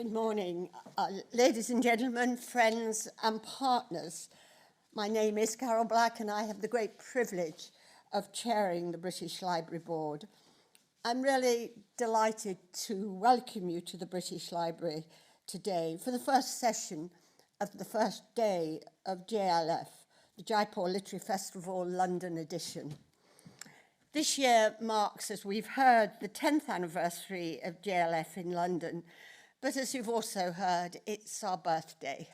Good morning, ladies and gentlemen, friends and partners. My name is Carol Black and I have the great privilege of chairing the British Library Board. I'm really delighted to welcome you to the British Library today for the first session of the first day of JLF, the Jaipur Literary Festival London edition. This year marks, as we've heard, the 10th anniversary of JLF in London, but as you've also heard, it's our birthday.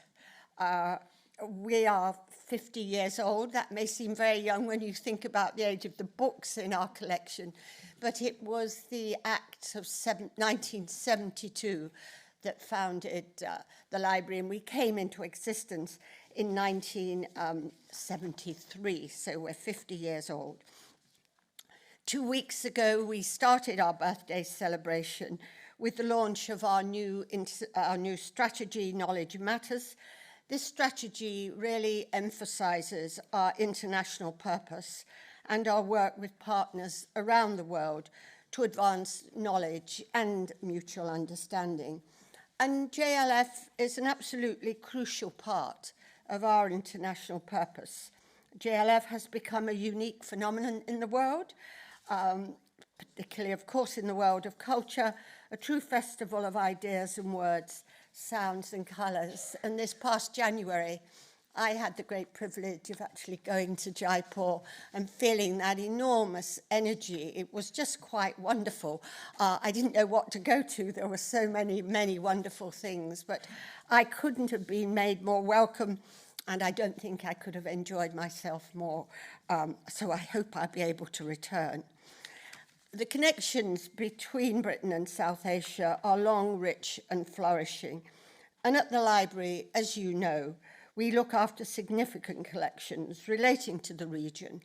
We are 50 years old. That may seem very young when you think about the age of the books in our collection, but it was the Act of 1972 that founded the library, and we came into existence in 1973, so we're 50 years old. 2 weeks ago, we started our birthday celebration with the launch of our new strategy, Knowledge Matters. This strategy really emphasizes our international purpose and our work with partners around the world to advance knowledge and mutual understanding. And JLF is an absolutely crucial part of our international purpose. JLF has become a unique phenomenon in the world, particularly, of course, in the world of culture, a true festival of ideas and words, sounds and colours. And this past January, I had the great privilege of actually going to Jaipur and feeling that enormous energy. It was just quite wonderful. I didn't know what to go to. There were so many, many wonderful things, but I couldn't have been made more welcome, and I don't think I could have enjoyed myself more. So I hope I'll be able to return. The connections between Britain and South Asia are long, rich and flourishing. And at the library, as you know, we look after significant collections relating to the region.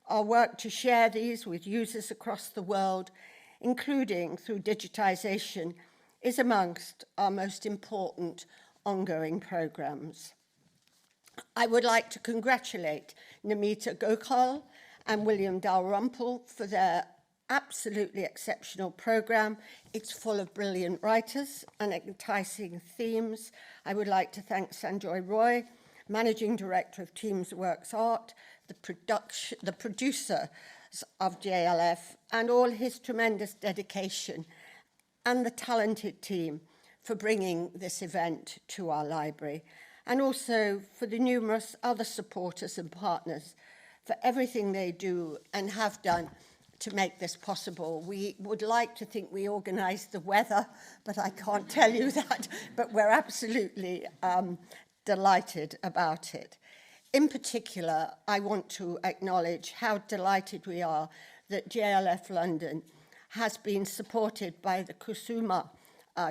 Our work to share these with users across the world, including through digitization, is amongst our most important ongoing programs. I would like to congratulate Namita Gokhale and William Dalrymple for their absolutely exceptional program. It's full of brilliant writers and enticing themes. I would like to thank Sanjoy Roy, Managing Director of Teams Works Art, the producer of JLF, and all his tremendous dedication, and the talented team for bringing this event to our library, and also for the numerous other supporters and partners for everything they do and have done to make this possible. We would like to think we organised the weather, but I can't tell you that, but we're absolutely delighted about it. In particular, I want to acknowledge how delighted we are that JLF London has been supported by the Kusuma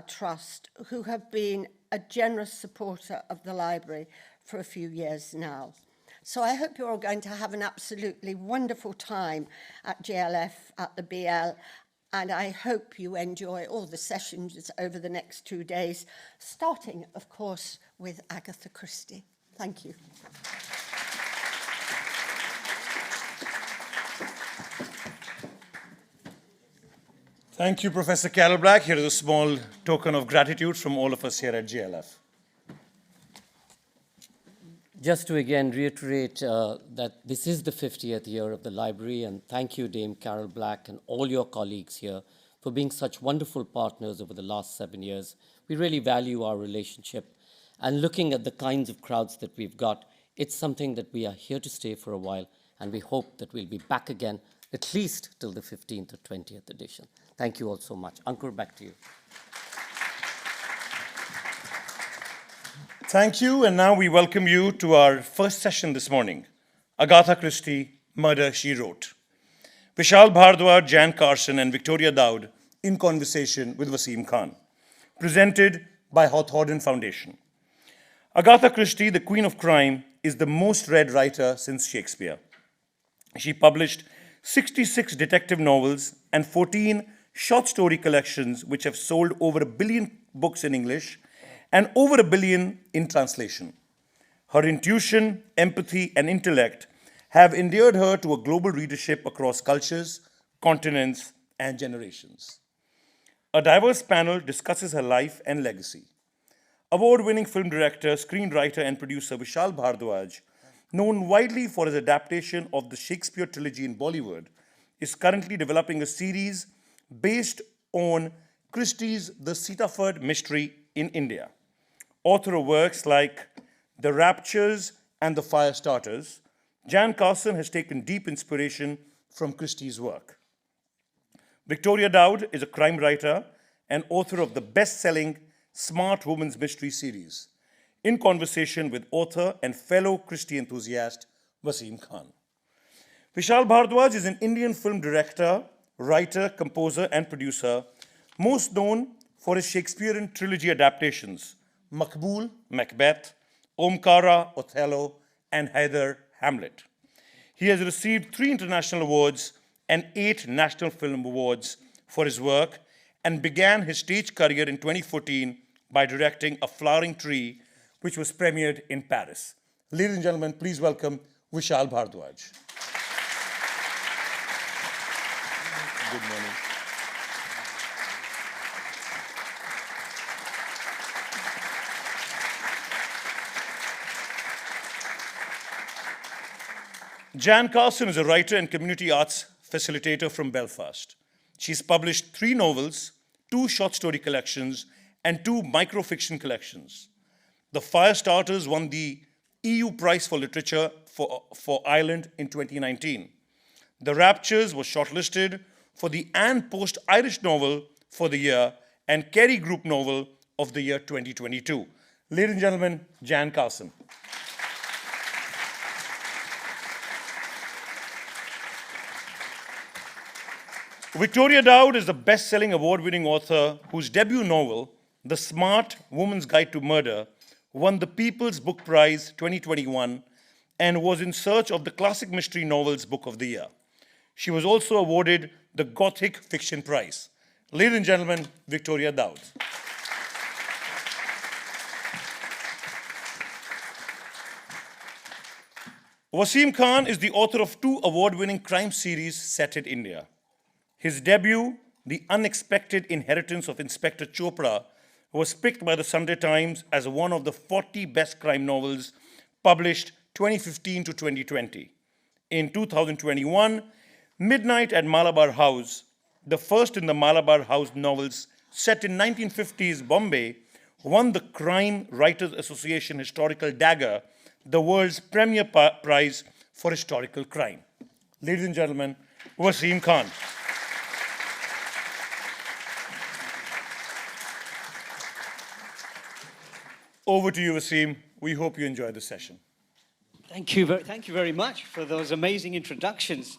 Trust, who have been a generous supporter of the library for a few years now. So I hope you're all going to have an absolutely wonderful time at JLF, at the BL, and I hope you enjoy all the sessions over the next 2 days, starting, of course, with Agatha Christie. Thank you. Thank you, Professor Carol Black. Here is a small token of gratitude from all of us here at JLF. Just to again reiterate that this is the 50th year of the library, and thank you, Dame Carol Black, and all your colleagues here for being such wonderful partners over the last 7 years. We really value our relationship, and looking at the kinds of crowds that we've got, it's something that we are here to stay for a while, and we hope that we'll be back again at least till the 15th or 20th edition. Thank you all so much. Ankur, back to you. Thank you, and now we welcome you to our first session this morning, Agatha Christie, Murder, She Wrote. Vishal Bhardwaj, Jan Carson, and Victoria Dowd in conversation with Vaseem Khan, presented by Hawthornden Foundation. Agatha Christie, the Queen of Crime, is the most read writer since Shakespeare. She published 66 detective novels and 14 short story collections which have sold over 1 billion books in English and over 1 billion in translation. Her intuition, empathy, and intellect have endeared her to a global readership across cultures, continents, and generations. A diverse panel discusses her life and legacy. award-winning film director, screenwriter, and producer Vishal Bhardwaj, known widely for his adaptation of the Shakespeare trilogy in Bollywood, is currently developing a series based on Christie's The Sittaford mystery in India. Author of works like The Raptures and The Firestarters, Jan Carson has taken deep inspiration from Christie's work. Victoria Dowd is a crime writer and author of the best-selling Smart Woman's Mystery series, in conversation with author and fellow Christie enthusiast Vaseem Khan. Vishal Bhardwaj is an Indian film director, writer, composer, and producer, most known for his Shakespearean trilogy adaptations, Maqbool, Macbeth, Omkara, Othello, and Haider, Hamlet. He has received 3 international awards and 8 National Film Awards for his work, and began his stage career in 2014 by directing A Flowering Tree, which was premiered in Paris. Ladies and gentlemen, please welcome Vishal Bhardwaj. Good morning. Jan Carson is a writer and community arts facilitator from Belfast. She's published 3 novels, 2 short story collections, and 2 microfiction collections. The Firestarters won the EU Prize for Literature for Ireland in 2019. The Raptures was shortlisted for the Anne Post Irish Novel for the Year and Kerry Group Novel of the Year 2022. Ladies and gentlemen, Jan Carson. Victoria Dowd is the best-selling award-winning author whose debut novel, The Smart Woman's Guide to Murder, won the People's Book Prize 2021 and was in search of the Classic Mystery Novels Book of the Year. She was also awarded the Gothic Fiction Prize. Ladies and gentlemen, Victoria Dowd. Vaseem Khan is the author of 2 award-winning crime series set in India. His debut, The Unexpected Inheritance of Inspector Chopra, was picked by the Sunday Times as one of the 40 best crime novels published 2015 to 2020. In 2021, Midnight at Malabar House, the first in the Malabar House novels set in 1950s Bombay, won the Crime Writers Association Historical Dagger, the world's premier prize for historical crime. Ladies and gentlemen, Vaseem Khan. Over to you, Vaseem. We hope you enjoy the session. Thank you very much for those amazing introductions.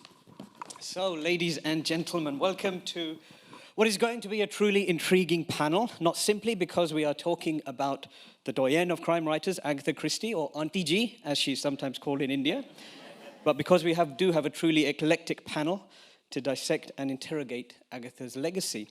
So, ladies and gentlemen, welcome to what is going to be a truly intriguing panel, not simply because we are talking about the doyenne of crime writers, Agatha Christie, or Auntie G, as she's sometimes called in India, but because we do have a truly eclectic panel to dissect and interrogate Agatha's legacy.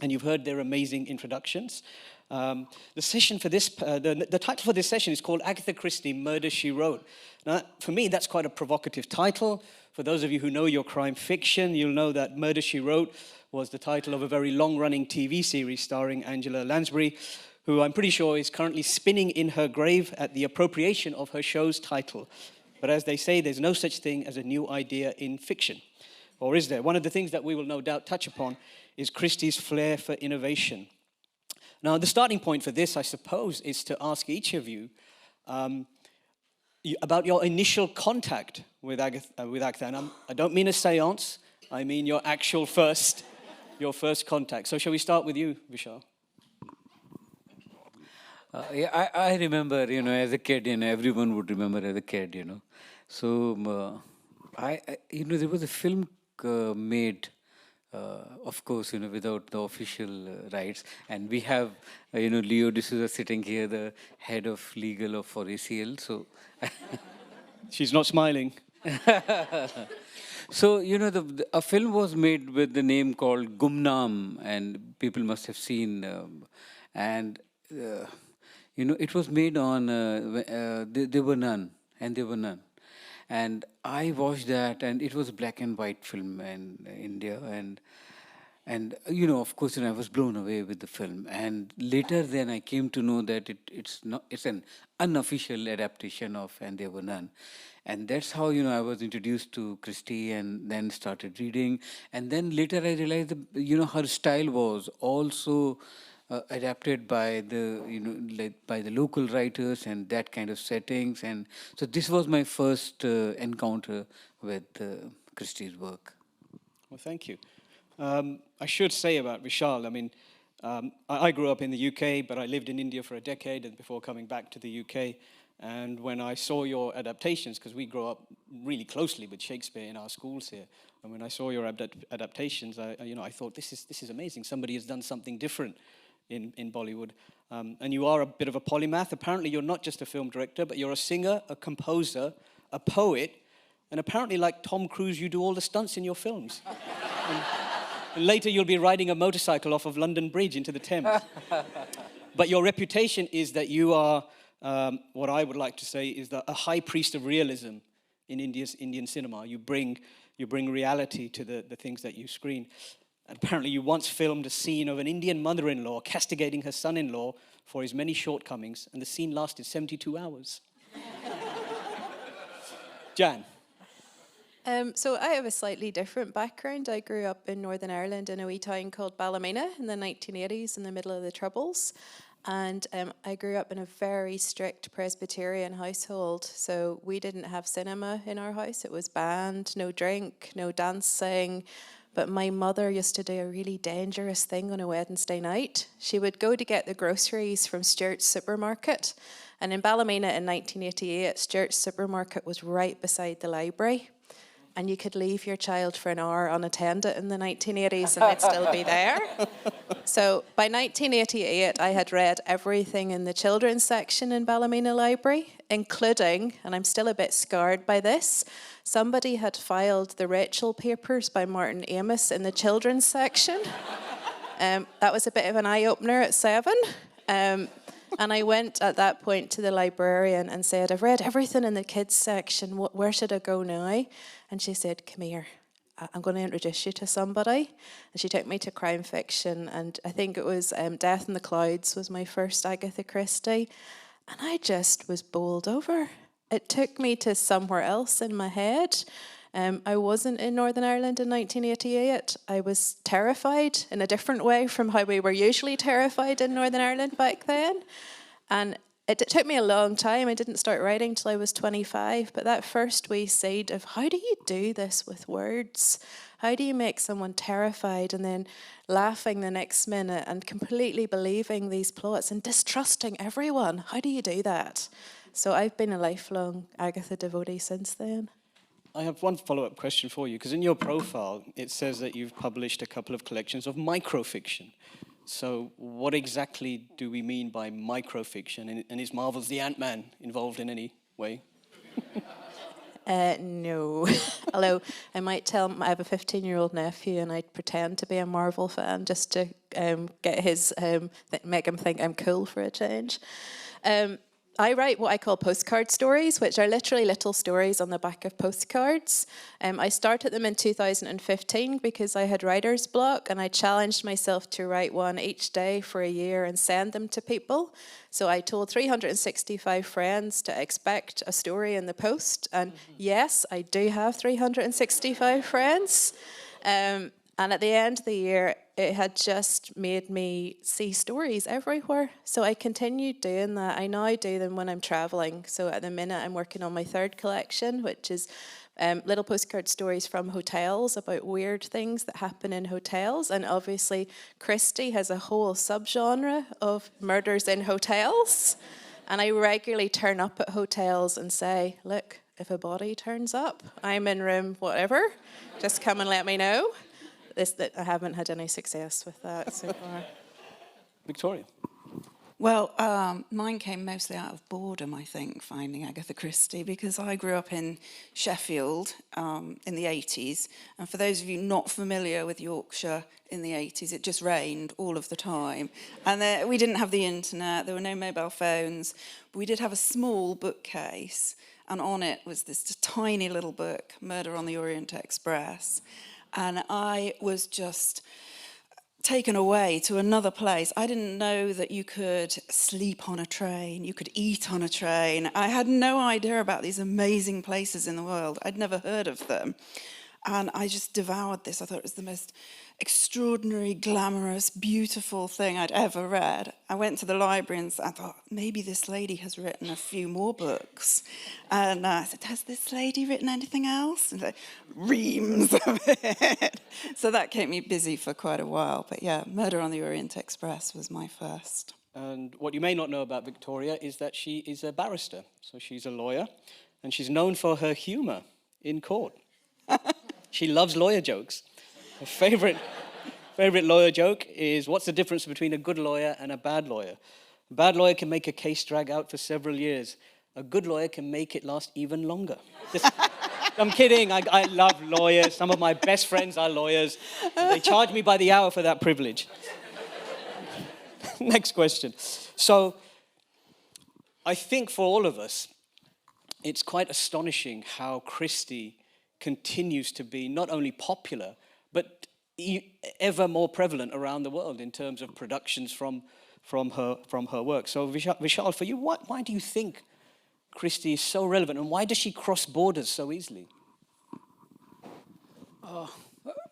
And you've heard their amazing introductions. The session for this, the title for this session is called Agatha Christie, Murder, She Wrote. Now, for me, that's quite a provocative title. For those of you who know your crime fiction, you'll know that Murder, She Wrote was the title of a very long-running TV series starring Angela Lansbury, who I'm pretty sure is currently spinning in her grave at the appropriation of her show's title. But as they say, there's no such thing as a new idea in fiction. Or is there? One of the things that we will no doubt touch upon is Christie's flair for innovation. Now, the starting point for this, I suppose, is to ask each of you about your initial contact with Agatha. And I don't mean a seance, I mean your actual first contact. So shall we start with you, Vishal? I remember, as a kid, everyone would remember as a kid, So, there was a film made, of course, without the official rights. And we have, Leo D'Souza sitting here, the head of legal for ACL. So, she's not smiling. So, a film was made with the name called Gumnaam, and people must have seen. It was made on, there were none, and there were none. And I watched that, and it was a black and white film in India. And And, of course, I was blown away with the film. And later then I came to know that it's an unofficial adaptation of And There Were None. And that's how, I was introduced to Christie and then started reading. And then later I realized, her style was also adapted by the, by the local writers and that kind of settings. And so this was my first encounter with Christie's work. Well, thank you. I should say about Vishal, I mean, I grew up in the UK, but I lived in India for a decade and before coming back to the UK. And when I saw your adaptations, because we grew up really closely with Shakespeare in our schools here, and when I saw your adaptations, I thought this is amazing. Somebody has done something different in Bollywood. And you are a bit of a polymath. Apparently, you're not just a film director, but you're a singer, a composer, a poet, and apparently, like Tom Cruise, you do all the stunts in your films. And later, you'll be riding a motorcycle off of London Bridge into the Thames. But your reputation is that you are, what I would like to say, is a high priest of realism in Indian cinema. You bring reality to the things that you screen. And apparently, you once filmed a scene of an Indian mother-in-law castigating her son-in-law for his many shortcomings, and the scene lasted 72 hours. Jan. So I have a slightly different background. I grew up in Northern Ireland in a wee town called Ballymena in the 1980s in the middle of the Troubles. And I grew up in a very strict Presbyterian household. So we didn't have cinema in our house. It was banned, no drink, no dancing. But my mother used to do a really dangerous thing on a Wednesday night. She would go to get the groceries from Stewart's supermarket. And in Ballymena in 1988, Stewart's supermarket was right beside the library. And you could leave your child for an hour unattended in the 1980s and they'd still be there. So by 1988, I had read everything in the children's section in Ballymena Library, including, and I'm still a bit scarred by this, somebody had filed the Rachel papers by Martin Amis in the children's section. That was a bit of an eye-opener at 7. And I went at that point to the librarian and said, I've read everything in the kids section, where should I go now? And she said, come here, I'm going to introduce you to somebody. And she took me to crime fiction, and I think it was Death in the Clouds was my first Agatha Christie. And I just was bowled over. It took me to somewhere else in my head. I wasn't in Northern Ireland in 1988. I was terrified in a different way from how we were usually terrified in Northern Ireland back then. And it took me a long time. I didn't start writing till I was 25. But that first wee seed of how do you do this with words? How do you make someone terrified and then laughing the next minute and completely believing these plots and distrusting everyone? How do you do that? So I've been a lifelong Agatha devotee since then. I have one follow-up question for you, because in your profile, it says that you've published a couple of collections of microfiction. So what exactly do we mean by microfiction? And is Marvel's The Ant-Man involved in any way? No. Although I might tell him I have a 15-year-old nephew and I'd pretend to be a Marvel fan just to get his, make him think I'm cool for a change. I write what I call postcard stories, which are literally little stories on the back of postcards. I started them in 2015 because I had writer's block, and I challenged myself to write one each day for a year and send them to people. So I told 365 friends to expect a story in the post. And yes, I do have 365 friends. And at the end of the year, it had just made me see stories everywhere. So I continued doing that. I now do them when I'm traveling. So at the minute, I'm working on my third collection, which is little postcard stories from hotels about weird things that happen in hotels. And obviously, Christie has a whole subgenre of murders in hotels. And I regularly turn up at hotels and say, look, if a body turns up, I'm in room whatever. Just come and let me know. I haven't had any success with that so far. Victoria? Well, mine came mostly out of boredom, I think, finding Agatha Christie, because I grew up in Sheffield in the 80s. And for those of you not familiar with Yorkshire in the 80s, it just rained all of the time. And we didn't have the internet, there were no mobile phones. But we did have a small bookcase, and on it was this tiny little book, Murder on the Orient Express. And I was just taken away to another place. I didn't know that you could sleep on a train, you could eat on a train. I had no idea about these amazing places in the world. I'd never heard of them. And I just devoured this. I thought it was the most extraordinary, glamorous, beautiful thing I'd ever read. I went to the library and I thought, maybe this lady has written a few more books. And I said, has this lady written anything else? And like, reams of it. So that kept me busy for quite a while. But yeah, Murder on the Orient Express was my first. And what you may not know about Victoria is that she is a barrister. So she's a lawyer, and she's known for her humor in court. She loves lawyer jokes. Her favorite lawyer joke is, what's the difference between a good lawyer and a bad lawyer? A bad lawyer can make a case drag out for several years. A good lawyer can make it last even longer. I'm kidding. I love lawyers. Some of my best friends are lawyers. They charge me by the hour for that privilege. Next question. So I think for all of us, it's quite astonishing how Christie continues to be not only popular, but ever more prevalent around the world in terms of productions from her work. So Vishal, for you, why do you think Christie is so relevant, and why does she cross borders so easily?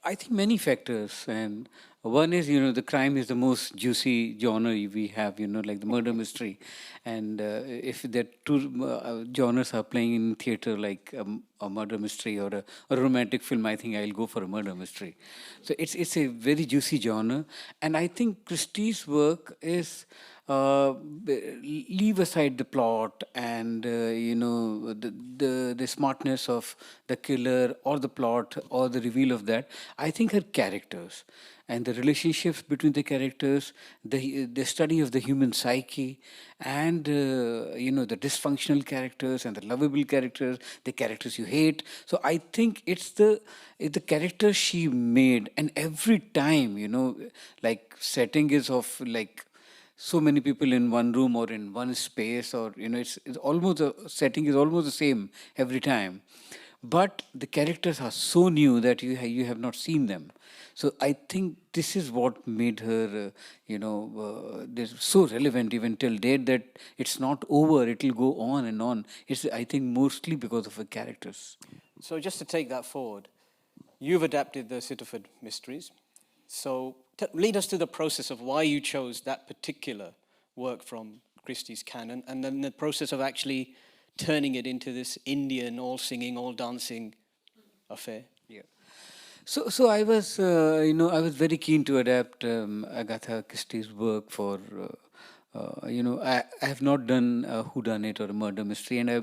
I think many factors, and one is, the crime is the most juicy genre we have, like the murder mystery. And if the two genres are playing in theater, like a murder mystery or a romantic film, I think I'll go for a murder mystery. So it's a very juicy genre. And I think Christie's work is leave aside the plot and the smartness of the killer or the plot or the reveal of that. I think her characters and the relationships between the characters, the study of the human psyche, and the dysfunctional characters and the lovable characters, the characters you hate. So I think it's the characters she made, and every time, like setting is of like so many people in one room or in one space, or it's almost the setting is almost the same every time, but the characters are so new that you have not seen them. So I think this is what made her they're so relevant even till date, that it's not over, it will go on and on. It's, I think, mostly because of her characters. So just to take that forward, you've adapted the Sittaford mysteries. So lead us through the process of why you chose that particular work from Christie's canon, and then the process of actually turning it into this Indian, all singing, all dancing affair. Yeah. So I was, I was very keen to adapt Agatha Christie's work for, I have not done a whodunit or a murder mystery, and I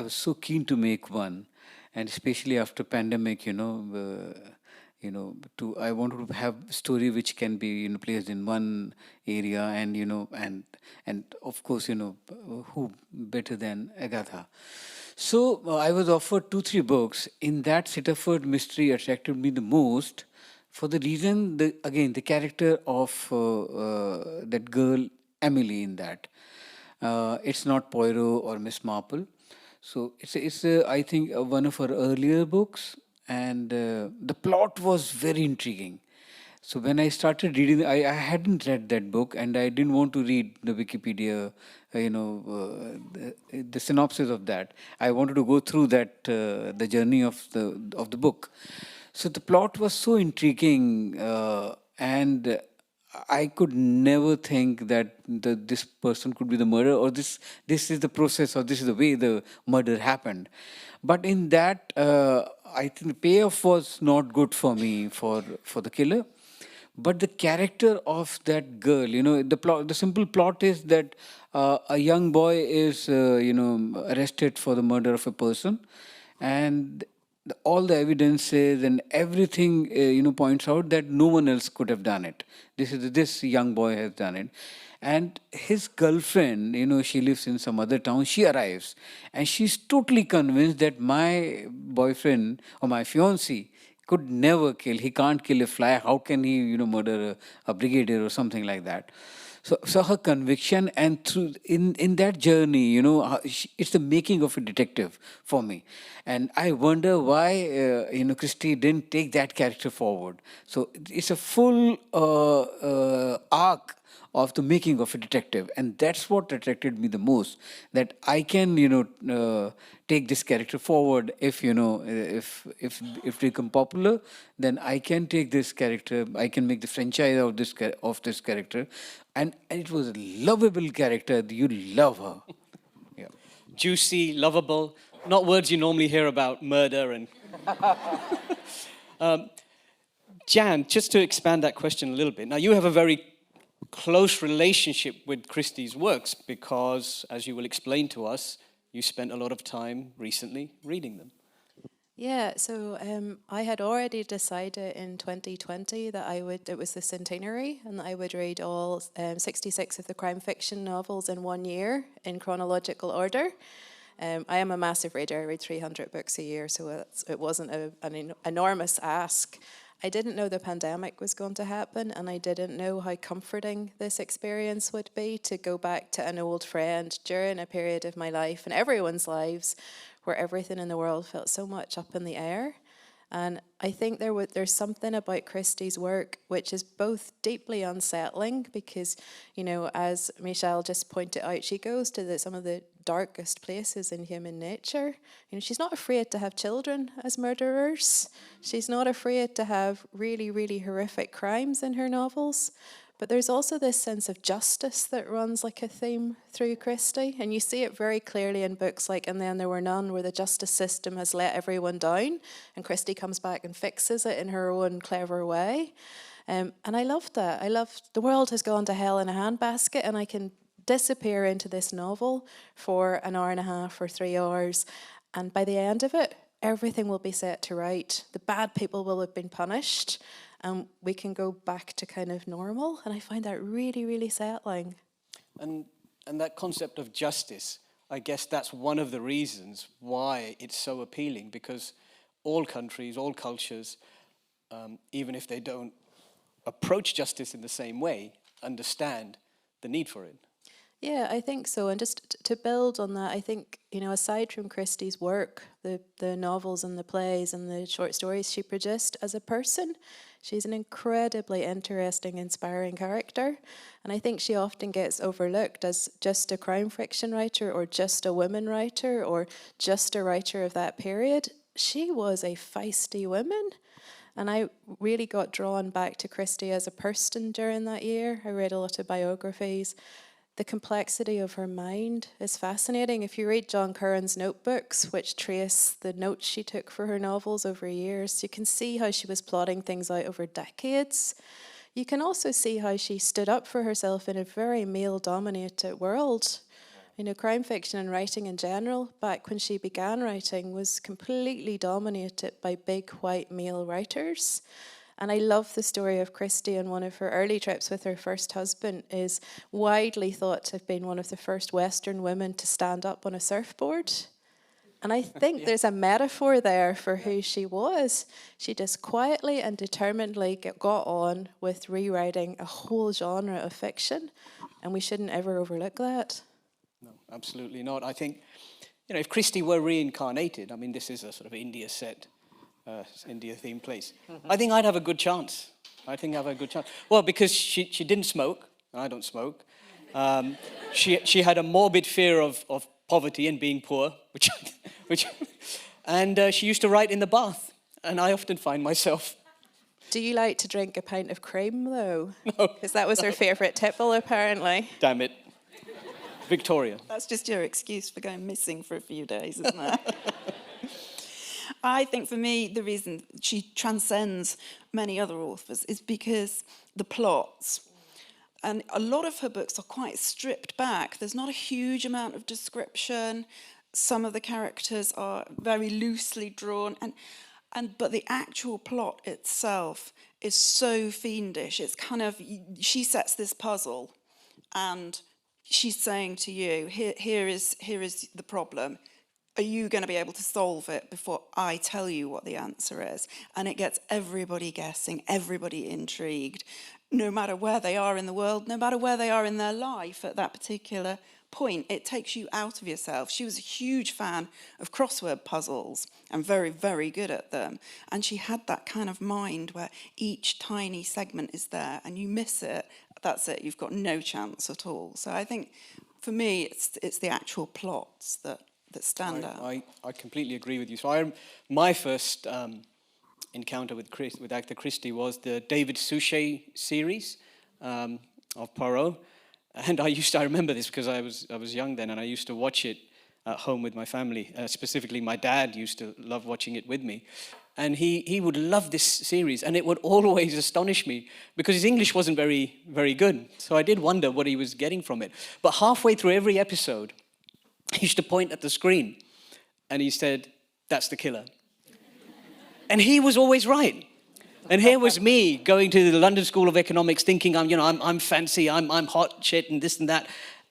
was so keen to make one, and especially after pandemic, I wanted to have a story which can be placed in one area, and and of course who better than Agatha. So I was offered 2-3 books. In that, Sittaford mystery attracted me the most for the reason, the character of that girl Emily in that. It's not Poirot or Miss Marple. So it's I think one of her earlier books, and the plot was very intriguing. So when I started reading, I hadn't read that book, and I didn't want to read the Wikipedia, the synopsis of that. I wanted to go through that, the journey of the book. So the plot was so intriguing, and I could never think that this person could be the murderer, or this is the process, or this is the way the murder happened. But in that, I think the payoff was not good for me for the killer. But the character of that girl, the simple plot is that a young boy is, arrested for the murder of a person, and all the evidences and everything, points out that no one else could have done it. This young boy has done it. And his girlfriend, she lives in some other town, she arrives, and she's totally convinced that my boyfriend or my fiancé could never kill. He can't kill a fly. How can he, murder a brigadier or something like that? So her conviction, and through in that journey, you know, it's the making of a detective for me, and I wonder why you know, Christie didn't take that character forward. So it's a full arc of the making of a detective, and that's what attracted me the most. That I can, you know, take this character forward. If you know, if they become popular, then I can take this character. I can make the franchise of this character, and it was a lovable character. You love her. Yeah. Juicy, lovable, not words you normally hear about murder and... Jan, just to expand that question a little bit. Now, you have a very close relationship with Christie's works because, as you will explain to us, you spent a lot of time recently reading them. Yeah, so I had already decided in 2020 that it was the centenary, and that I would read all 66 of the crime fiction novels in 1 year in chronological order. I am a massive reader. I read 300 books a year, so it wasn't an enormous ask. I didn't know the pandemic was going to happen, and I didn't know how comforting this experience would be to go back to an old friend during a period of my life and everyone's lives where everything in the world felt so much up in the air. And I think there's something about Christie's work which is both deeply unsettling because, you know, as Michelle just pointed out, she goes to some of the darkest places in human nature. You know, she's not afraid to have children as murderers. She's not afraid to have really, really horrific crimes in her novels. But there's also this sense of justice that runs like a theme through Christie. And you see it very clearly in books like And Then There Were None, where the justice system has let everyone down. And Christie comes back and fixes it in her own clever way. And I loved that. I loved the world has gone to hell in a handbasket, and I can disappear into this novel for an hour and a half or 3 hours. And by the end of it, everything will be set to right. The bad people will have been punished. And we can go back to kind of normal. And I find that really, really settling. And that concept of justice, I guess that's one of the reasons why it's so appealing, because all countries, all cultures, even if they don't approach justice in the same way, understand the need for it. Yeah, I think so. And just to build on that, I think, you know, aside from Christie's work, the novels and the plays and the short stories she produced as a person, she's an incredibly interesting, inspiring character. And I think she often gets overlooked as just a crime fiction writer or just a woman writer or just a writer of that period. She was a feisty woman. And I really got drawn back to Christie as a person during that year. I read a lot of biographies. The complexity of her mind is fascinating. If you read John Curran's notebooks, which trace the notes she took for her novels over years, you can see how she was plotting things out over decades. You can also see how she stood up for herself in a very male-dominated world. You know, crime fiction and writing in general, back when she began writing, was completely dominated by big white male writers. And I love the story of Christie on one of her early trips with her first husband, is widely thought to have been one of the first Western women to stand up on a surfboard. And I think there's a metaphor there for who she was. She just quietly and determinedly got on with rewriting a whole genre of fiction. And we shouldn't ever overlook that. No, absolutely not. I think, you know, if Christie were reincarnated, I mean, this is a sort of India India-themed place, I think I'd have a good chance. Well, because she didn't smoke, and I don't smoke. She had a morbid fear of poverty and being poor, and she used to write in the bath, and I often find myself... Do you like to drink a pint of cream, though? No. Because that was her favourite tipple, apparently. Damn it. Victoria. That's just your excuse for going missing for a few days, isn't it? I think for me, the reason she transcends many other authors is because the plots. And a lot of her books are quite stripped back. There's not a huge amount of description. Some of the characters are very loosely drawn. But the actual plot itself is so fiendish. It's kind of, she sets this puzzle and she's saying to you, here is the problem. are you going to be able to solve it before I tell you what the answer is? And it gets everybody guessing, everybody intrigued, no matter where they are in the world, no matter where they are in their life at that particular point. It takes you out of yourself. She was a huge fan of crossword puzzles and very, very good at them. And she had that kind of mind where each tiny segment is there and you miss it, that's it, you've got no chance at all. So I think, for me, it's the actual plots that stand out. I completely agree with you. So my first encounter with Agatha Christie was the David Suchet series of Poirot. And I remember this because I was young then, and I used to watch it at home with my family. Specifically, my dad used to love watching it with me. And he would love this series, and it would always astonish me because his English wasn't very, very good. So I did wonder what he was getting from it. But halfway through every episode, he used to point at the screen, and he said, "That's the killer." And he was always right. And here was me going to the London School of Economics thinking I'm fancy, I'm hot shit and this and that.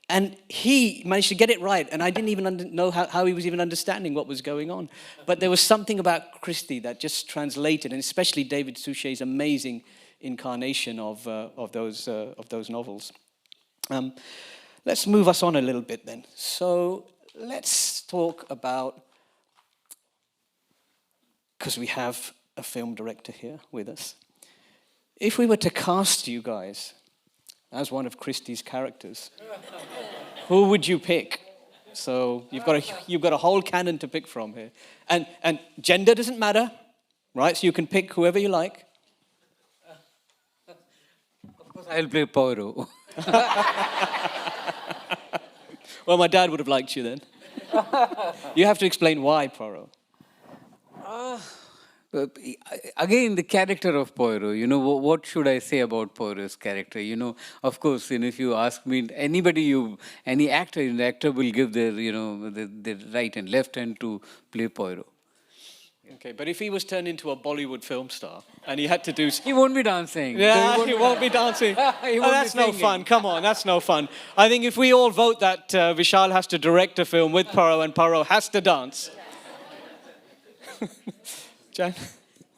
And he managed to get it right, and I didn't even know how he was even understanding what was going on. But there was something about Christie that just translated, and especially David Suchet's amazing incarnation of those novels. Let's move us on a little bit then. So let's talk about, because we have a film director here with us. If we were to cast you guys as one of Christie's characters, who would you pick? So you've got a whole canon to pick from here. And gender doesn't matter, right? So you can pick whoever you like. Of course, I'll play Poirot. Well, my dad would have liked you then. You have to explain why Poirot. Again, the character of Poirot, what should I say about Poirot's character? Of course, if you ask me, any actor, the actor will give their right and left hand to play Poirot. Okay, but if he was turned into a Bollywood film star and he had to do... He won't be dancing. Yeah, he won't be dancing. That's no fun. Come on, that's no fun. I think if we all vote that Vishal has to direct a film with Poirot and Poirot has to dance. Jan?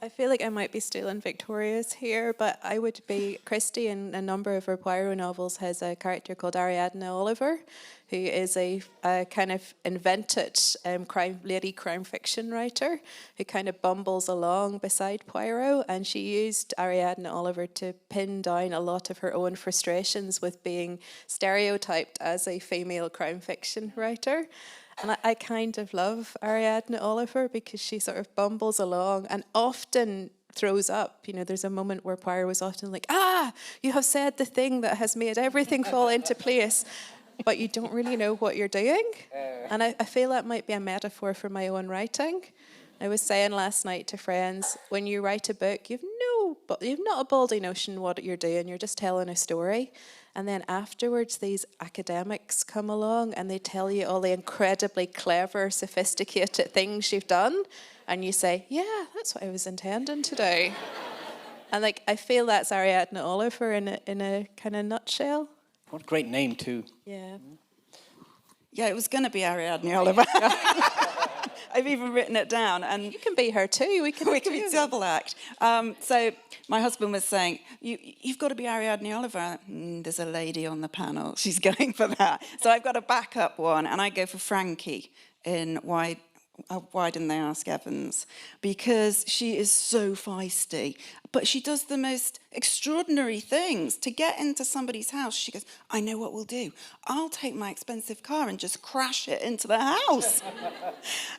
I feel like I might be stealing Victoria's here, but I would be Christie. In a number of her Poirot novels has a character called Ariadne Oliver, who is a kind of invented lady crime fiction writer who kind of bumbles along beside Poirot, and she used Ariadne Oliver to pin down a lot of her own frustrations with being stereotyped as a female crime fiction writer. And I kind of love Ariadne Oliver because she sort of bumbles along and often throws up. There's a moment where Poirot was often like, you have said the thing that has made everything fall into place, but you don't really know what you're doing. And I feel that might be a metaphor for my own writing. I was saying last night to friends, when you write a book, you've not a baldy notion what you're doing. You're just telling a story. And then afterwards, these academics come along and they tell you all the incredibly clever, sophisticated things you've done. And you say, yeah, that's what I was intending to do. And I feel that's Ariadne Oliver in a kind of nutshell. What a great name, too. Yeah. Yeah, it was going to be Ariadne Oliver. I've even written it down. And you can be her too. We can be double act. So my husband was saying, you've got to be Ariadne Oliver. There's a lady on the panel. She's going for that. So I've got a backup one, and I go for Frankie in Why Didn't They Ask Evans? Because she is so feisty. But she does the most extraordinary things. To get into somebody's house, she goes, I know what we'll do. I'll take my expensive car and just crash it into the house.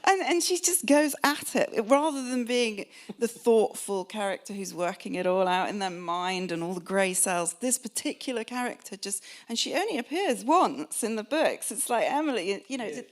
and she just goes at it. Rather than being the thoughtful character who's working it all out in their mind and all the grey cells, this particular character and she only appears once in the books. It's like Emily,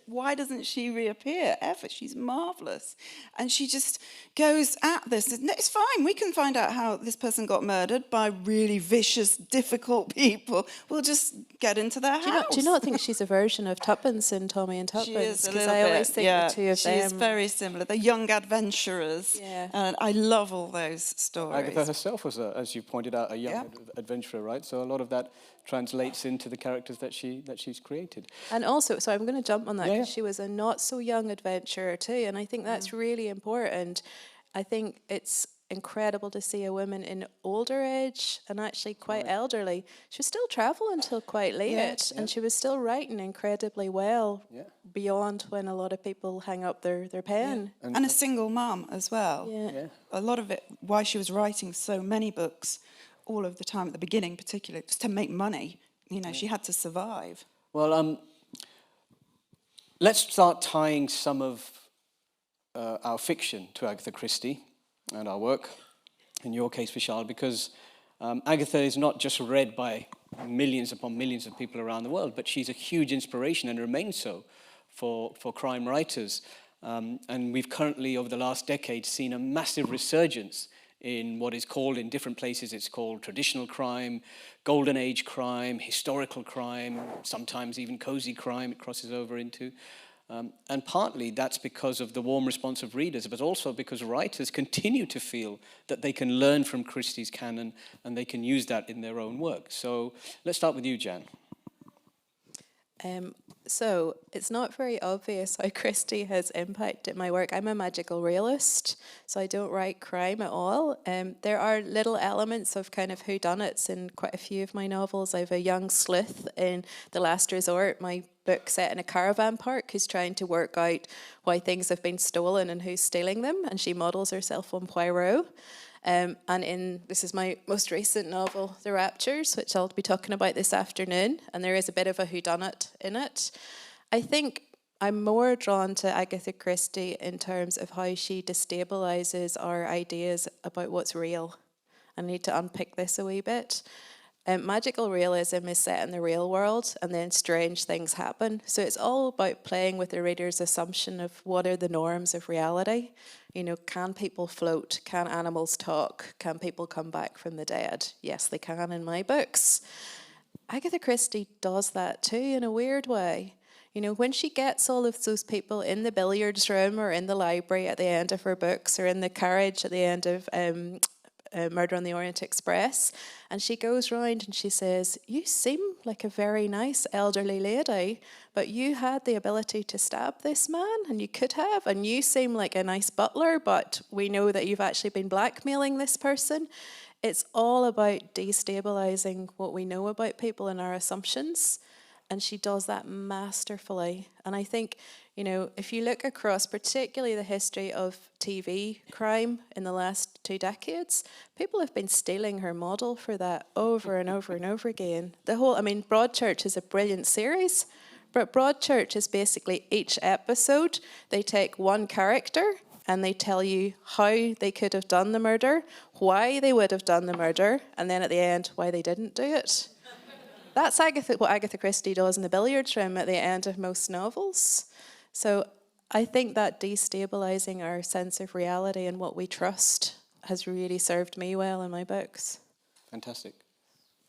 why doesn't she reappear ever? She's marvellous. And she just goes at this. No, it's fine, we can find out about how this person got murdered by really vicious, difficult people, we'll just get into their house. Do you not think she's a version of Tuppence in Tommy and Tuppence? She is a 'Cause little I bit, always think yeah. the two of She them. is very similar. The young adventurers. Yeah. And I love all those stories. Agatha herself was, as you pointed out, a young adventurer, right? So a lot of that translates into the characters that she's created. And also, so I'm going to jump on that, Yeah, because yeah. she was a not so young adventurer too, and I think that's really important. I think it's incredible to see a woman in older age and actually quite elderly. She was still traveling until quite late, and she was still writing incredibly well beyond when a lot of people hang up their pen. And a single mum as well. Yeah. A lot of it, why she was writing so many books all of the time, at the beginning particularly, just to make money. You know, she had to survive. Well, let's start tying some of our fiction to Agatha Christie and our work, in your case, Vishal, because Agatha is not just read by millions upon millions of people around the world, but she's a huge inspiration and remains so for crime writers. And we've currently, over the last decade, seen a massive resurgence in what is called, in different places, it's called traditional crime, golden age crime, historical crime, sometimes even cozy crime it crosses over into. And partly that's because of the warm response of readers, but also because writers continue to feel that they can learn from Christie's canon and they can use that in their own work. So let's start with you, Jan. So it's not very obvious how Christie has impacted my work. I'm a magical realist, so I don't write crime at all. There are little elements of kind of whodunits in quite a few of my novels. I have a young sleuth in The Last Resort, my book set in a caravan park, who's trying to work out why things have been stolen and who's stealing them, and she models herself on Poirot. And this is my most recent novel, The Raptures, which I'll be talking about this afternoon, and there is a bit of a whodunit in it. I think I'm more drawn to Agatha Christie in terms of how she destabilises our ideas about what's real. I need to unpick this a wee bit. Magical realism is set in the real world, and then strange things happen. So it's all about playing with the reader's assumption of what are the norms of reality. You know, can people float? Can animals talk? Can people come back from the dead? Yes, they can in my books. Agatha Christie does that too in a weird way. You know, when she gets all of those people in the billiards room or in the library at the end of her books or in the carriage at the end of Murder on the Orient Express, and she goes round and she says, you seem like a very nice elderly lady, but you had the ability to stab this man, and you could have, and you seem like a nice butler, but we know that you've actually been blackmailing this person. It's all about destabilising what we know about people and our assumptions, and she does that masterfully. And I think, you know, if you look across particularly the history of TV crime in the last 2 decades, people have been stealing her model for that over and over and over again. Broadchurch is a brilliant series, but Broadchurch is basically each episode, they take one character and they tell you how they could have done the murder, why they would have done the murder, and then at the end, why they didn't do it. That's what Agatha Christie does in the billiards room at the end of most novels. So I think that destabilising our sense of reality and what we trust has really served me well in my books. Fantastic.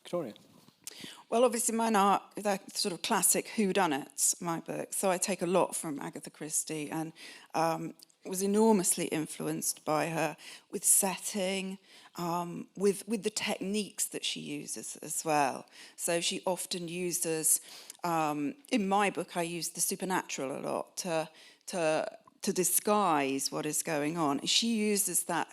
Victoria. Well, obviously mine are the sort of classic whodunits, my books. So I take a lot from Agatha Christie and was enormously influenced by her with setting, with the techniques that she uses as well. So she often uses, in my book, I use the supernatural a lot to disguise what is going on. She uses that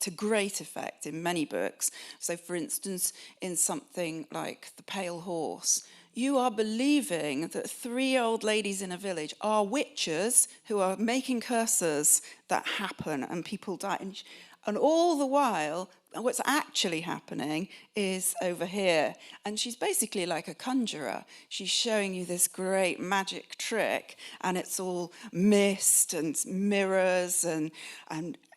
to great effect in many books. So, for instance, in something like The Pale Horse, you are believing that 3 old ladies in a village are witches who are making curses that happen and people die. And all the while, what's actually happening is over here. And she's basically like a conjurer. She's showing you this great magic trick, and it's all mist and mirrors, and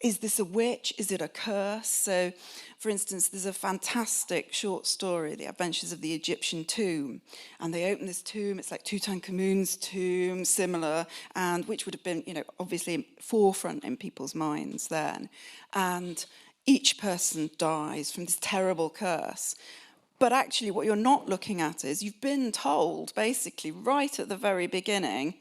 is this a witch? Is it a curse? So, for instance, there's a fantastic short story, The Adventures of the Egyptian Tomb. And they open this tomb, it's like Tutankhamun's tomb, similar, and which would have been, you know, obviously forefront in people's minds then. And each person dies from this terrible curse. But actually what you're not looking at is you've been told, basically, right at the very beginning,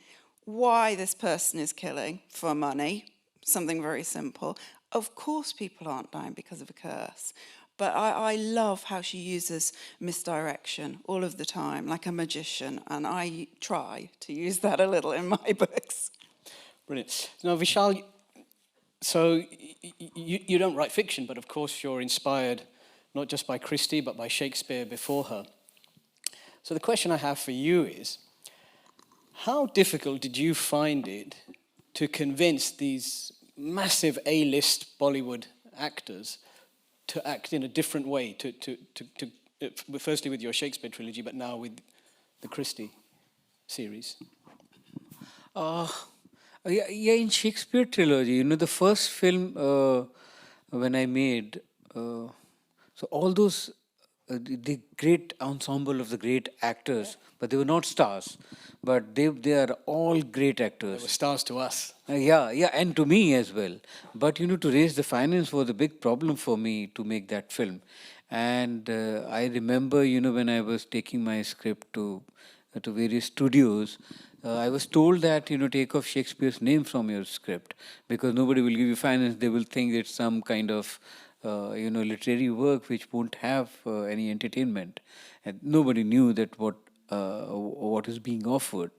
why this person is killing for money, something very simple. Of course people aren't dying because of a curse. But I love how she uses misdirection all of the time, like a magician, and I try to use that a little in my books. Brilliant. Now, Vishal, so you don't write fiction, but of course you're inspired not just by Christie, but by Shakespeare before her. So the question I have for you is, how difficult did you find it to convince these massive A-list Bollywood actors to act in a different way, firstly with your Shakespeare trilogy, but now with the Christie series? Yeah, in Shakespeare trilogy, the first film when I made, so all those, the great ensemble of the great actors, but they were not stars, but they are all great actors. They were stars to us. Yeah, and to me as well. But to raise the finance was a big problem for me to make that film. And I remember, when I was taking my script to various studios, I was told that, take off Shakespeare's name from your script because nobody will give you finance. They will think it's some kind of, literary work which won't have any entertainment. And nobody knew that what is being offered.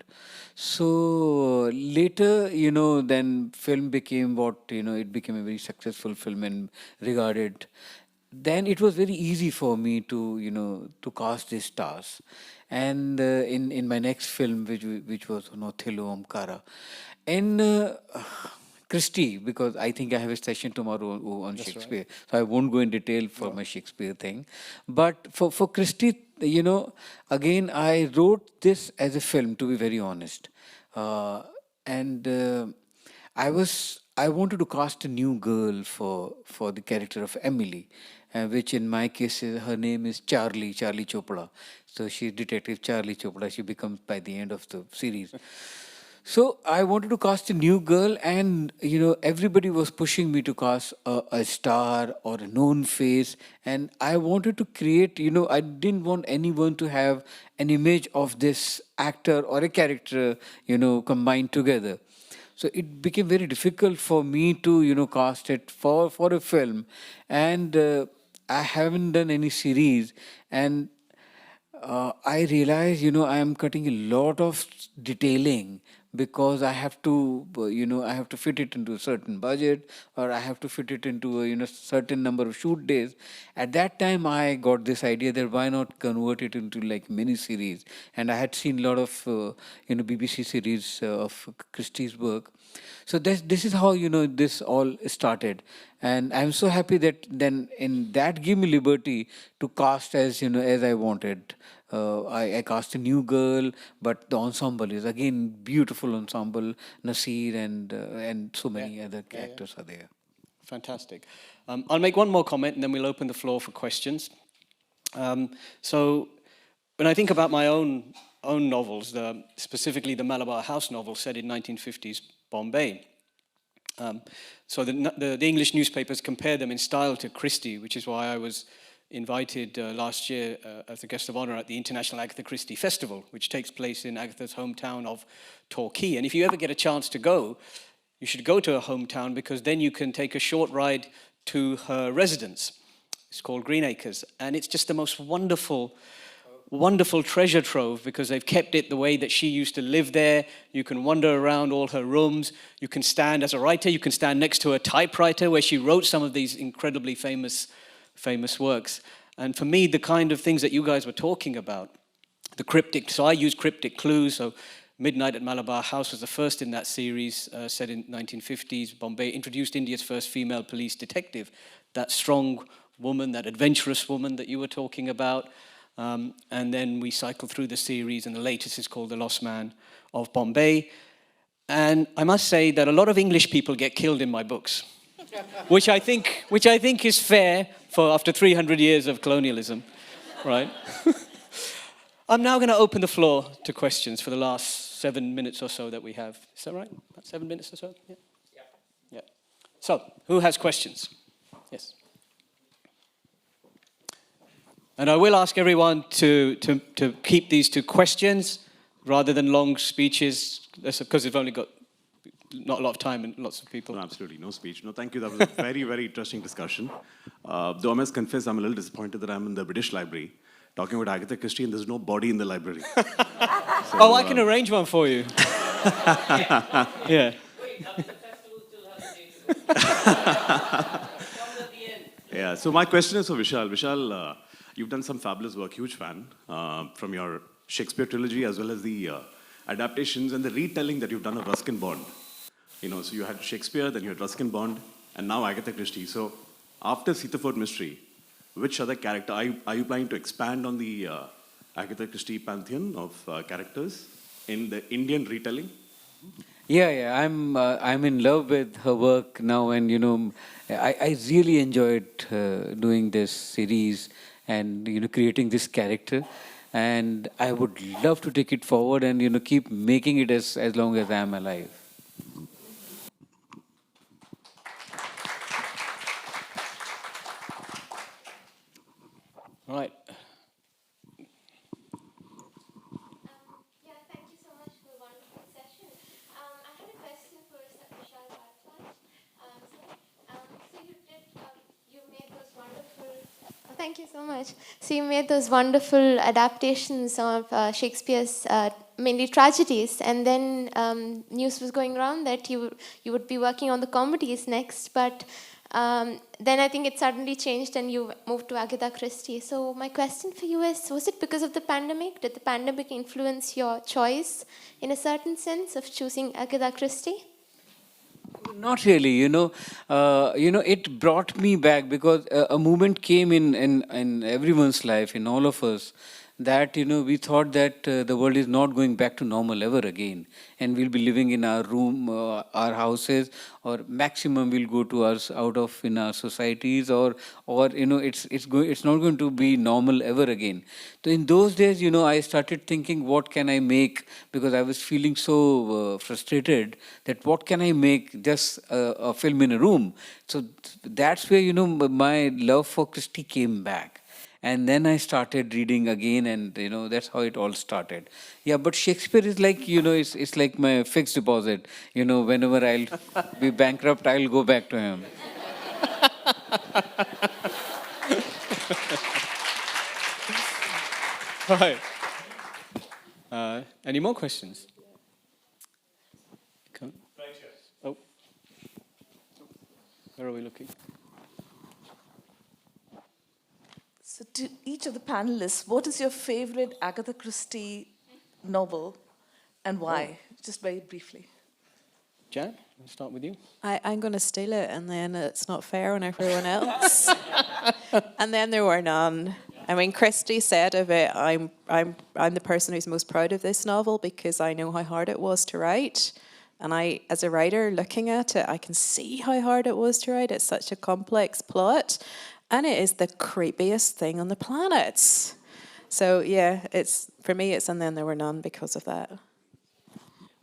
So later, then film became what, it became a very successful film and regarded. Then it was very easy for me to, cast these stars. And in my next film, which was Othello, Omkara, and Christie, because I think I have a session tomorrow on Shakespeare, right. So I won't go in detail for my Shakespeare thing. But for Christie, again, I wrote this as a film, to be very honest. And I wanted to cast a new girl for the character of Emily, which in my case, her name is Charlie Chopra. So she's Detective Charlie Chopra. She becomes by the end of the series. So I wanted to cast a new girl, and everybody was pushing me to cast a star or a known face, and I wanted to create. I didn't want anyone to have an image of this actor or a character, combined together. So it became very difficult for me to cast it for a film, and I haven't done any series, and I realized I am cutting a lot of detailing because I have to I have to fit it into a certain budget, or I have to fit it into a certain number of shoot days. At that time I got this idea that why not convert it into like mini series, and I had seen a lot of BBC series of Christie's work. So this is how this all started, and I'm so happy that then in that gave me liberty to cast as as I wanted. I cast a new girl, but the ensemble is again beautiful ensemble. Nasir and so many other actors are there. Fantastic. I'll make one more comment and then we'll open the floor for questions. So when I think about my own novels, specifically the Malabar House novel set in 1950s Bombay, so the English newspapers compare them in style to Christie, which is why I was invited last year as a guest of honor at the International Agatha Christie Festival, which takes place in Agatha's hometown of Torquay. And if you ever get a chance to go, you should go to her hometown, because then you can take a short ride to her residence. It's called Green Acres, and it's just the most wonderful treasure trove, because they've kept it the way that she used to live there. You can wander around all her rooms. You can stand, as a writer, you can stand next to a typewriter where she wrote some of these incredibly famous works. And for me, the kind of things that you guys were talking about, the cryptic, so I use cryptic clues. So Midnight at Malabar House was the first in that series, set in 1950s. Bombay introduced India's first female police detective, that strong woman, that adventurous woman that you were talking about. And then we cycle through the series, and the latest is called The Lost Man of Bombay. And I must say that a lot of English people get killed in my books, which I think is fair for after 300 years of colonialism, right? I'm now going to open the floor to questions for the last 7 minutes or so that we have. Is that right? About 7 minutes or so? Yeah. So, who has questions? Yes. And I will ask everyone to keep these to questions rather than long speeches, because we've only got not a lot of time and lots of people. No, absolutely, no speech. No, thank you. That was a very, very interesting discussion. Though I must confess, I'm a little disappointed that I'm in the British Library talking about Agatha Christie and there's no body in the library. So, I can arrange one for you. Yeah. Yeah, so my question is for Vishal. Vishal, you've done some fabulous work, huge fan, from your Shakespeare trilogy as well as the adaptations and the retelling that you've done of Ruskin Bond. You know, so you had Shakespeare, then you had Ruskin Bond, and now Agatha Christie. So after Sittaford Mystery, which other character, are you planning to expand on the Agatha Christie pantheon of characters in the Indian retelling? Yeah, I'm in love with her work now, and I really enjoyed doing this series and creating this character, and I would love to take it forward and keep making it as long as I am alive. Right. Yeah, thank you so much for the wonderful session. I had a question for Vishal Bhardwaj. You made those wonderful. Thank you so much. So you made those wonderful adaptations of Shakespeare's mainly tragedies, and then news was going around that you would be working on the comedies next, but then I think it suddenly changed and you moved to Agatha Christie. So my question for you is, was it because of the pandemic? Did the pandemic influence your choice in a certain sense of choosing Agatha Christie? Not really, it brought me back because a moment came in everyone's life, in all of us, that we thought that the world is not going back to normal ever again, and we'll be living in our room, our houses, or maximum we'll go to us out of in our societies, or it's not going to be normal ever again. So in those days, I started thinking, what can I make, because I was feeling so frustrated that what can I make, just a film in a room. So that's where my love for Christie came back. And then I started reading again, and that's how it all started. Yeah, but Shakespeare is like it's like my fixed deposit. Whenever I'll be bankrupt, I'll go back to him. Right. Any more questions? Come. Right here. Oh. Where are we looking? So to each of the panelists, what is your favorite Agatha Christie novel and why? Just very briefly. Jan, let's start with you. I'm going to steal it, and then it's not fair on everyone else. And then there were none. I mean, Christie said of it, I'm the person who's most proud of this novel because I know how hard it was to write. And I, as a writer, looking at it, I can see how hard it was to write. It's such a complex plot. And it is the creepiest thing on the planet. So yeah, for me it's And Then There Were None because of that.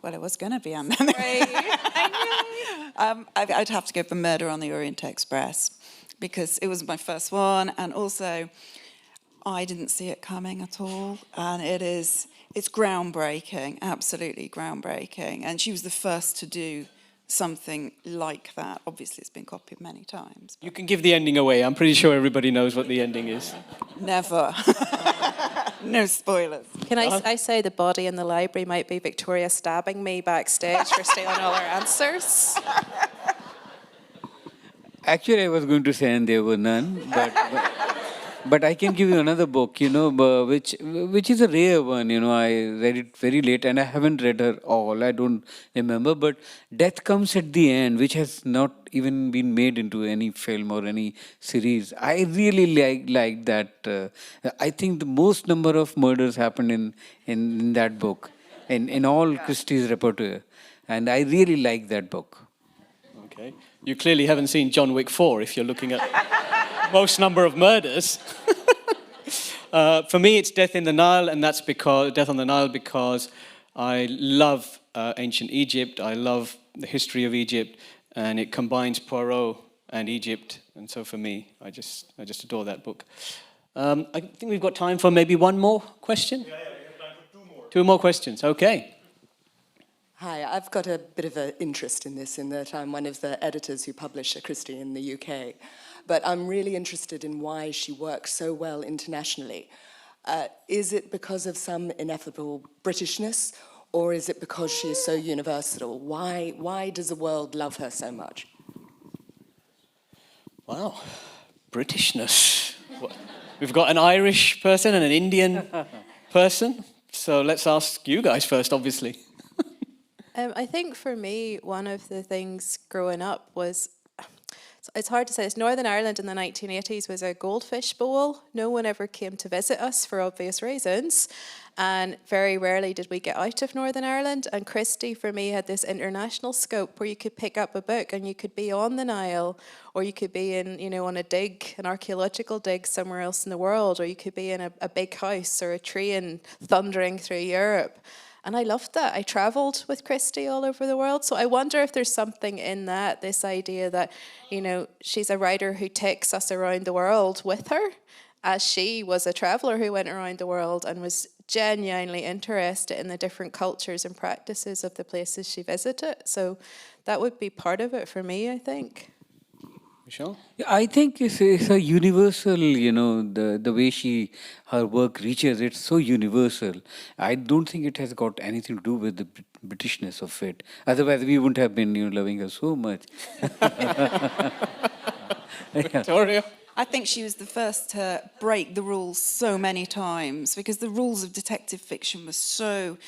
Well, it was going to be And Then There Were I'd have to go for Murder on the Orient Express because it was my first one, and also I didn't see it coming at all, and it's groundbreaking, absolutely groundbreaking. And she was the first to do something like that. Obviously, it's been copied many times. You can give the ending away. I'm pretty sure everybody knows what the ending is. Never. No spoilers. Can I say the body in the library might be Victoria stabbing me backstage for stealing all her answers? Actually, I was going to say And There Were None, but I can give you another book, which is a rare one. I read it very late, and I haven't read her all. I don't remember, but Death Comes at the End, which has not even been made into any film or any series. I really like that. I think the most number of murders happened in that book, in all Christie's repertoire, and I really like that book. Okay. You clearly haven't seen John Wick 4 if you're looking at most number of murders. For me, it's Death on the Nile because I love ancient Egypt. I love the history of Egypt, and it combines Poirot and Egypt. And so for me, I just adore that book. I think we've got time for maybe one more question. We have time for two more. Two more questions, okay. Hi, I've got a bit of an interest in this in that I'm one of the editors who publish Christie in the UK. But I'm really interested in why she works so well internationally. Is it because of some ineffable Britishness, or is it because she is so universal? Why does the world love her so much? Wow, Britishness. We've got an Irish person and an Indian person. So let's ask you guys first, obviously. I think for me, one of the things growing up was, it's hard to say this, Northern Ireland in the 1980s was a goldfish bowl. No one ever came to visit us for obvious reasons. And very rarely did we get out of Northern Ireland. And Christie, for me, had this international scope where you could pick up a book and you could be on the Nile, or you could be in, on a dig, an archaeological dig somewhere else in the world, or you could be in a big house or a train thundering through Europe. And I loved that. I travelled with Christie all over the world. So I wonder if there's something in that, this idea that, she's a writer who takes us around the world with her, as she was a traveller who went around the world and was genuinely interested in the different cultures and practices of the places she visited. So that would be part of it for me, I think. Michelle? Yeah, I think it's a universal, the way her work reaches, it's so universal. I don't think it has got anything to do with the Britishness of it. Otherwise, we wouldn't have been loving her so much. Victoria? I think she was the first to break the rules so many times, because the rules of detective fiction were so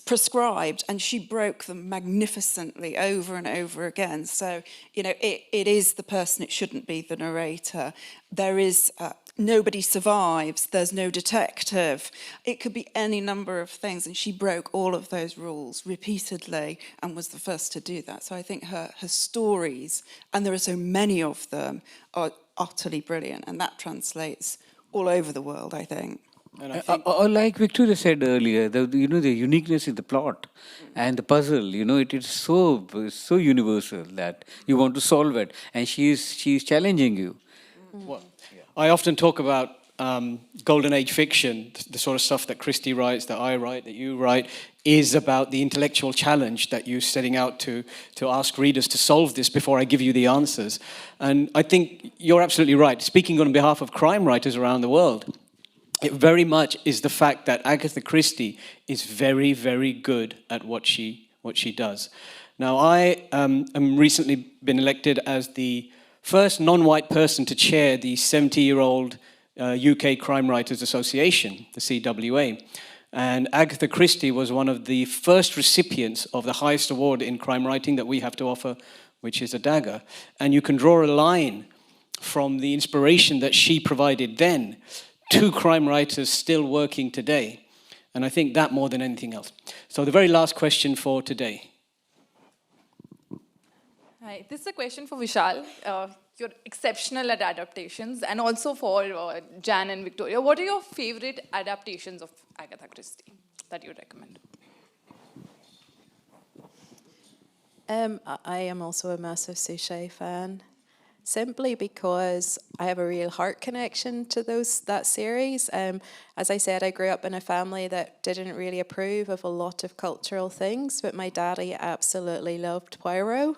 prescribed, and she broke them magnificently over and over again. So, it is the person, it shouldn't be the narrator. There is, nobody survives, there's no detective. It could be any number of things, and she broke all of those rules repeatedly and was the first to do that. So I think her stories, and there are so many of them, are utterly brilliant, and that translates all over the world, I think. Or like Victoria said earlier, the uniqueness in the plot and the puzzle, it is so universal that you want to solve it, and she's challenging you. Well, I often talk about golden age fiction, the sort of stuff that Christie writes, that I write, that you write, is about the intellectual challenge that you're setting out to ask readers to solve this before I give you the answers. And I think you're absolutely right. Speaking on behalf of crime writers around the world, it very much is the fact that Agatha Christie is very, very good at what she does. Now, I am recently been elected as the first non-white person to chair the 70-year-old UK Crime Writers Association, the CWA. And Agatha Christie was one of the first recipients of the highest award in crime writing that we have to offer, which is a dagger. And you can draw a line from the inspiration that she provided then to crime writers still working today. And I think that more than anything else. So the very last question for today. Hi, this is a question for Vishal. You're exceptional at adaptations, and also for Jan and Victoria. What are your favorite adaptations of Agatha Christie that you recommend? I am also a massive Suchet fan, simply because I have a real heart connection to that series. As I said, I grew up in a family that didn't really approve of a lot of cultural things, but my daddy absolutely loved Poirot.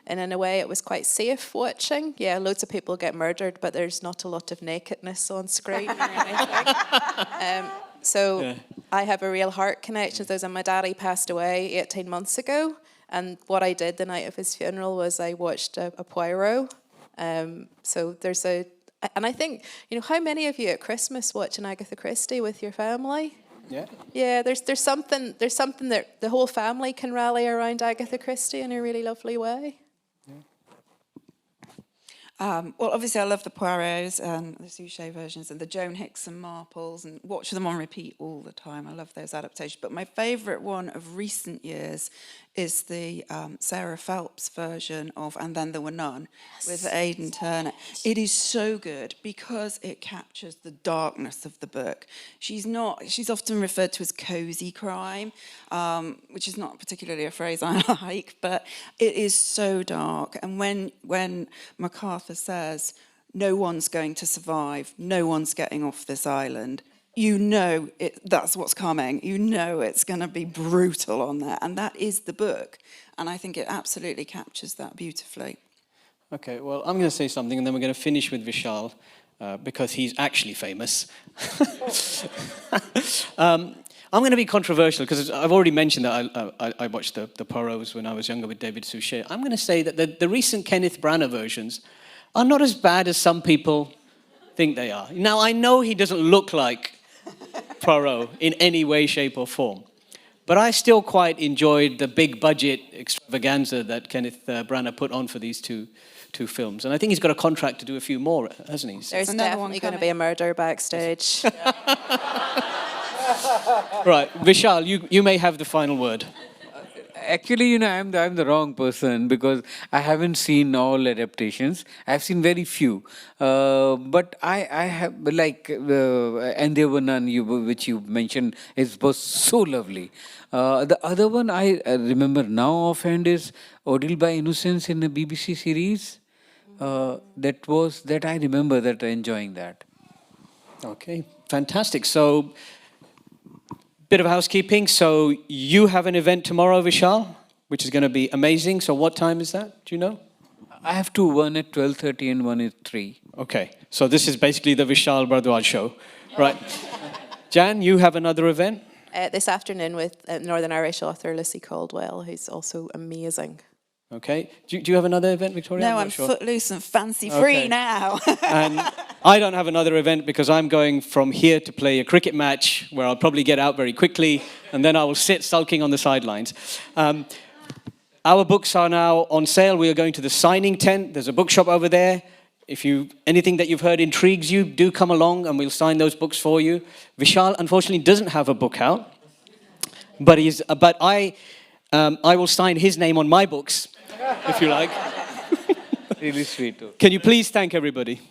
And in a way, it was quite safe watching. Yeah, loads of people get murdered, but there's not a lot of nakedness on screen or anything. So I have a real heart connection to those. And my daddy passed away 18 months ago. And what I did the night of his funeral was I watched a Poirot. So there's and I think, how many of you at Christmas watch an Agatha Christie with your family? Yeah. Yeah, there's something that the whole family can rally around Agatha Christie in a really lovely way. Well, obviously I love the Poirots and the Suchet versions and the Joan Hickson Marples, and watch them on repeat all the time. I love those adaptations. But my favourite one of recent years is the Sarah Phelps version of And Then There Were None with Aidan Turner. It is so good because it captures the darkness of the book. She's often referred to as cosy crime, which is not particularly a phrase I like, but it is so dark. And when MacArthur says, no one's going to survive, no one's getting off this island. You know that's what's coming. You know it's going to be brutal on there. And that is the book. And I think it absolutely captures that beautifully. Okay, well, I'm going to say something, and then we're going to finish with Vishal, because he's actually famous. I'm going to be controversial, because I've already mentioned that I watched the Poirot's when I was younger with David Suchet. I'm going to say that the recent Kenneth Branagh versions are not as bad as some people think they are. Now, I know he doesn't look like Poirot in any way, shape, or form, but I still quite enjoyed the big budget extravaganza that Kenneth Branagh put on for these two films. And I think he's got a contract to do a few more, hasn't he? There's definitely going to be a murder backstage. Right, Vishal, you may have the final word. Actually, I'm the wrong person, because I haven't seen all adaptations. I've seen very few. But I have, like, And There Were None, which you mentioned, was so lovely. The other one I remember now offhand is Ordeal by Innocence in the BBC series. That I remember that enjoying that. Okay, fantastic. So, bit of housekeeping. So you have an event tomorrow, Vishal, which is going to be amazing. So what time is that? Do you know? I have two, one at 12:30 and one at 3. Okay, so this is basically the Vishal Bhardwaj show, right? Jan, you have another event? This afternoon with Northern Irish author Lucy Caldwell, who's also amazing. Okay. Do you have another event, Victoria? No, I'm footloose and fancy-free now. And I don't have another event because I'm going from here to play a cricket match where I'll probably get out very quickly, and then I will sit sulking on the sidelines. Our books are now on sale. We are going to the signing tent. There's a bookshop over there. If anything that you've heard intrigues you, do come along and we'll sign those books for you. Vishal, unfortunately, doesn't have a book out, but I will sign his name on my books, if you like. Really sweet. Can you please thank everybody?